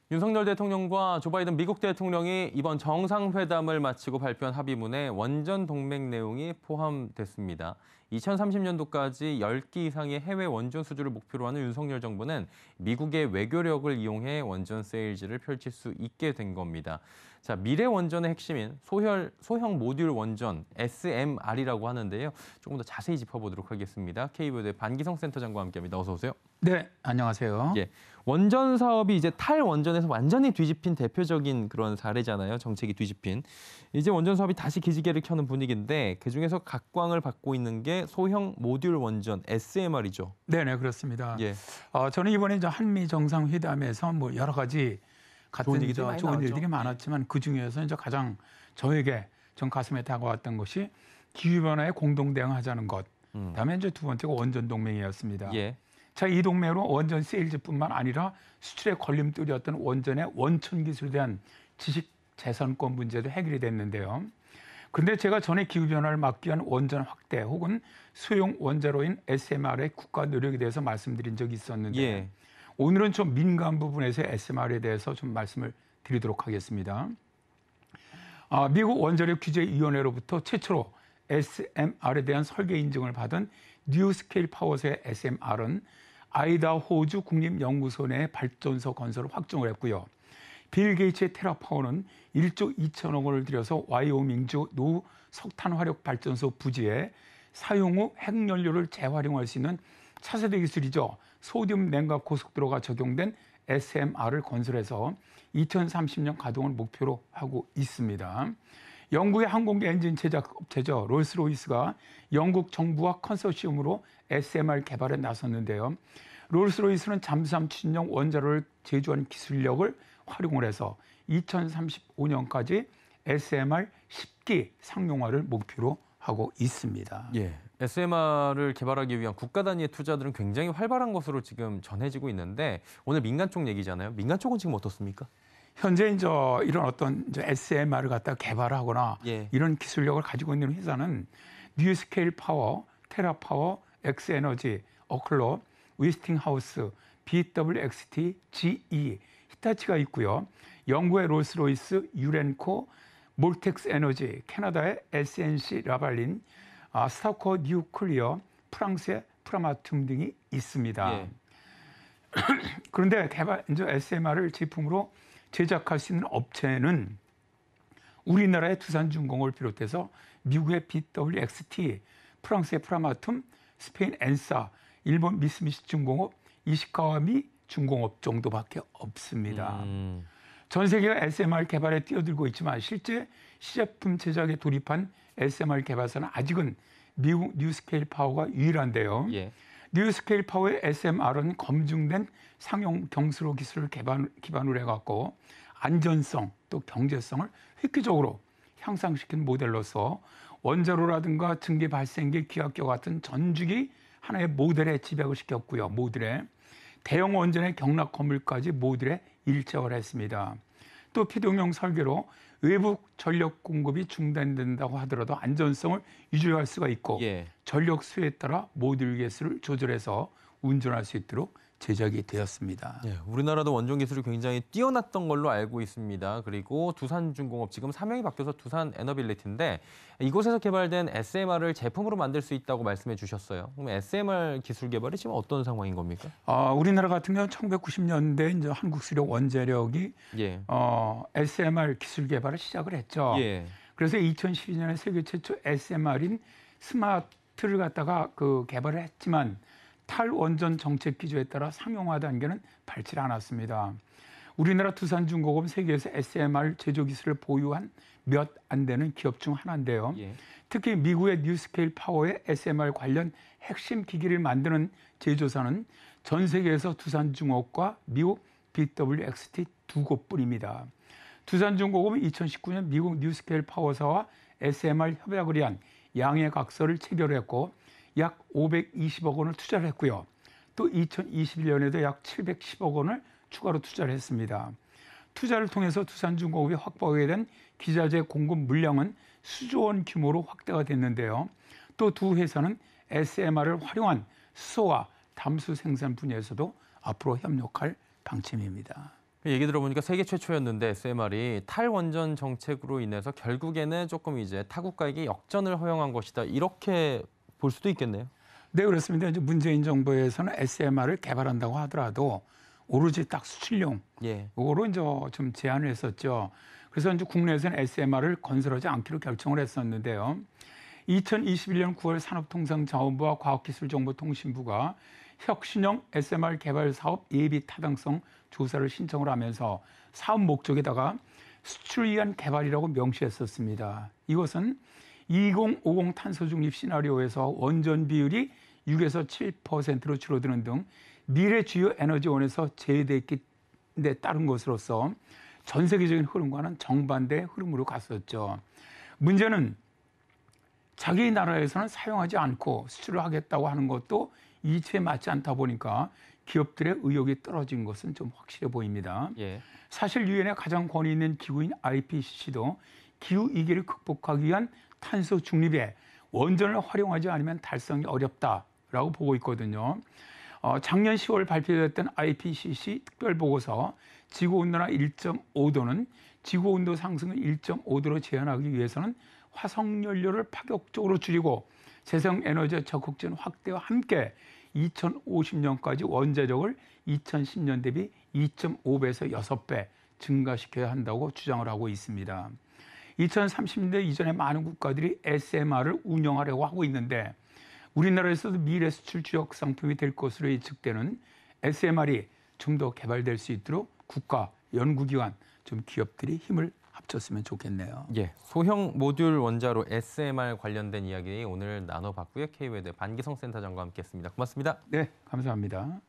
윤석열 대통령과 조 바이든 미국 대통령이 이번 정상회담을 마치고 발표한 합의문에 원전 동맹 내용이 포함됐습니다. 2030년도까지 10기 이상의 해외 원전 수주를 목표로 하는 윤석열 정부는 미국의 외교력을 이용해 원전 세일즈를 펼칠 수 있게 된 겁니다. 자, 미래 원전의 핵심인 소형 모듈 원전 SMR이라고 하는데요. 조금 더 자세히 짚어보도록 하겠습니다. KBO의 반기성 센터장과 함께합니다. 어서 오세요. 네, 안녕하세요. 예, 원전 사업이 이제 탈원전에서 완전히 뒤집힌 대표적인 그런 사례잖아요. 정책이 뒤집힌. 이제 원전 사업이 다시 기지개를 켜는 분위기인데 그중에서 각광을 받고 있는 게 소형 모듈 원전 SMR이죠. 네, 그렇습니다. 예. 저는 이번에 이제 한미 정상회담에서 뭐 여러 가지 좋은 얘기들이 많이 좋은 나왔죠. 일들이 많았지만 그 중에서 이제 가장 저에게 전 가슴에 다가왔던 것이 기후 변화에 공동 대응하자는 것. 그다음에 이제 두 번째가 원전 동맹이었습니다. 예. 자, 이 동맹으로 원전 세일즈뿐만 아니라 수출의 걸림돌이었던 원전의 원천 기술에 대한 지식 재산권 문제도 해결이 됐는데요. 그런데 제가 전에 기후 변화를 막기 위한 원전 확대 혹은 소형 원자로인 SMR의 국가 노력에 대해서 말씀드린 적이 있었는데 예. 오늘은 좀 민간 부분에서 SMR에 대해서 좀 말씀을 드리도록 하겠습니다. 미국 원자력 규제위원회로부터 최초로 SMR에 대한 설계 인증을 받은 뉴스케일 파워스의 SMR은 아이다호주 국립연구소 내 발전소 건설을 확정을 했고요. 빌 게이츠의 테라파워는 1조 2천억 원을 들여서 와이오밍주 노 석탄 화력 발전소 부지에 사용 후 핵연료를 재활용할 수 있는 차세대 기술이죠. 소듐 냉각 고속도로가 적용된 SMR을 건설해서 2030년 가동을 목표로 하고 있습니다. 영국의 항공기 엔진 제작 업체죠. 롤스로이스가 영국 정부와 컨소시엄으로 SMR 개발에 나섰는데요. 롤스로이스는 잠수함 추진용 원자로를 제조한 기술력을 활용을 해서 2035년까지 SMR 10기 상용화를 목표로 하고 있습니다. 예. SMR을 개발하기 위한 국가 단위의 투자들은 굉장히 활발한 것으로 지금 전해지고 있는데 오늘 민간 쪽 얘기잖아요. 민간 쪽은 지금 어떻습니까? 현재 이제 이런 어떤 이제 SMR을 갖다 개발하거나 예. 이런 기술력을 가지고 있는 회사는 뉴스케일 파워, 테라파워, 엑스에너지, 어클로, 웨스팅하우스, BWXT, GE, 히타치가 있고요. 영국의 롤스로이스, 유렌코, 몰텍스 에너지, 캐나다의 SNC 라발린, 스타코 뉴클리어, 프랑스의 프라마툼 등이 있습니다. 예. 그런데 이제 SMR을 제품으로 제작할 수 있는 업체는 우리나라의 두산중공업을 비롯해서 미국의 BWXT, 프랑스의 프라마툼, 스페인 엔사, 일본 미쓰비시 중공업, 이시카와미 중공업 정도밖에 없습니다. 전 세계가 SMR 개발에 뛰어들고 있지만 실제 시제품 제작에 돌입한 SMR 개발사는 아직은 미국 뉴스케일 파워가 유일한데요. 예. 뉴스케일 파워의 SMR은 검증된 상용 경수로 기술을 기반으로 해갖고 안전성 또 경제성을 획기적으로 향상시킨 모델로서 원자로라든가 증기 발생기 기압기와 같은 전주기 하나의 모델에 집약을 시켰고요. 모델에 대형 원전의 경락 건물까지 모델에 일체화를 했습니다. 또 피동형 설계로 외부 전력 공급이 중단된다고 하더라도 안전성을 유지할 수가 있고 예. 전력 수요에 따라 모듈 개수를 조절해서 운전할 수 있도록 제작이 되었습니다. 예, 우리나라도 원전 기술이 굉장히 뛰어났던 걸로 알고 있습니다. 그리고 두산중공업 지금 사명이 바뀌어서 두산에너빌리티인데 이곳에서 개발된 SMR을 제품으로 만들 수 있다고 말씀해 주셨어요. 그럼 SMR 기술 개발이 지금 어떤 상황인 겁니까? 우리나라 같은 경우는 1990년대 이제 한국수력 원자력이 예. SMR 기술 개발을 시작을 했죠. 예. 그래서 2012년에 세계 최초 SMR인 스마트를 갖다가 개발을 했지만 탈원전 정책 기조에 따라 상용화 단계는 밟지 않았습니다. 우리나라 두산중공업은 세계에서 SMR 제조 기술을 보유한 몇 안 되는 기업 중 하나인데요. 예. 특히 미국의 뉴스케일 파워의 SMR 관련 핵심 기기를 만드는 제조사는 전 세계에서 두산중공업과 미국 BWXT 두 곳뿐입니다. 두산중공업은 2019년 미국 뉴스케일 파워사와 SMR 협약을 위한 양해각서를 체결했고 약 520억 원을 투자를 했고요. 또 2021년에도 약 710억 원을 추가로 투자를 했습니다. 투자를 통해서 두산중공업이 확보하게 된 기자재 공급 물량은 수조 원 규모로 확대가 됐는데요. 또 두 회사는 SMR을 활용한 수소와 담수 생산 분야에서도 앞으로 협력할 방침입니다. 얘기 들어보니까 세계 최초였는데 SMR이 탈원전 정책으로 인해서 결국에는 조금 이제 타국가에게 역전을 허용한 것이다. 이렇게 볼 수도 있겠네요. 네, 그렇습니다. 이제 문재인 정부에서는 SMR을 개발한다고 하더라도 오로지 딱 수출용 예. 이거로 이제 좀 제한을 했었죠. 그래서 이제 국내에서는 SMR을 건설하지 않기로 결정을 했었는데요. 2021년 9월 산업통상자원부와 과학기술정보통신부가 혁신형 SMR 개발 사업 예비 타당성 조사를 신청을 하면서 사업 목적에다가 수출을 위한 개발이라고 명시했었습니다. 이것은 2050 탄소 중립 시나리오에서 원전 비율이 6에서 7%로 줄어드는 등 미래 주요 에너지원에서 제외됐기 데 따른 것으로서 전 세계적인 흐름과는 정반대의 흐름으로 갔었죠. 문제는 자기 나라에서는 사용하지 않고 수출을 하겠다고 하는 것도 이치에 맞지 않다 보니까 기업들의 의욕이 떨어진 것은 좀 확실해 보입니다. 예. 사실 유엔의 가장 권위 있는 기구인 IPCC도 기후 위기를 극복하기 위한 탄소 중립에 원전을 활용하지 않으면 달성이 어렵다라고 보고 있거든요. 작년 10월 발표됐던 IPCC 특별보고서 지구온난화 1.5도는 지구온도 상승을 1.5도로 제한하기 위해서는 화석연료를 파격적으로 줄이고 재생에너지의 적극적인 확대와 함께 2050년까지 원자력을 2010년 대비 2.5배에서 6배 증가시켜야 한다고 주장을 하고 있습니다. 2030년대 이전에 많은 국가들이 SMR을 운영하려고 하고 있는데 우리나라에서도 미래 수출 주력 상품이 될 것으로 예측되는 SMR이 좀 더 개발될 수 있도록 국가, 연구기관, 좀 기업들이 힘을 합쳤으면 좋겠네요. 예. 소형 모듈 원자로 SMR 관련된 이야기 오늘 나눠봤고요. K웨드 반기성 센터장과 함께했습니다. 고맙습니다. 네, 감사합니다.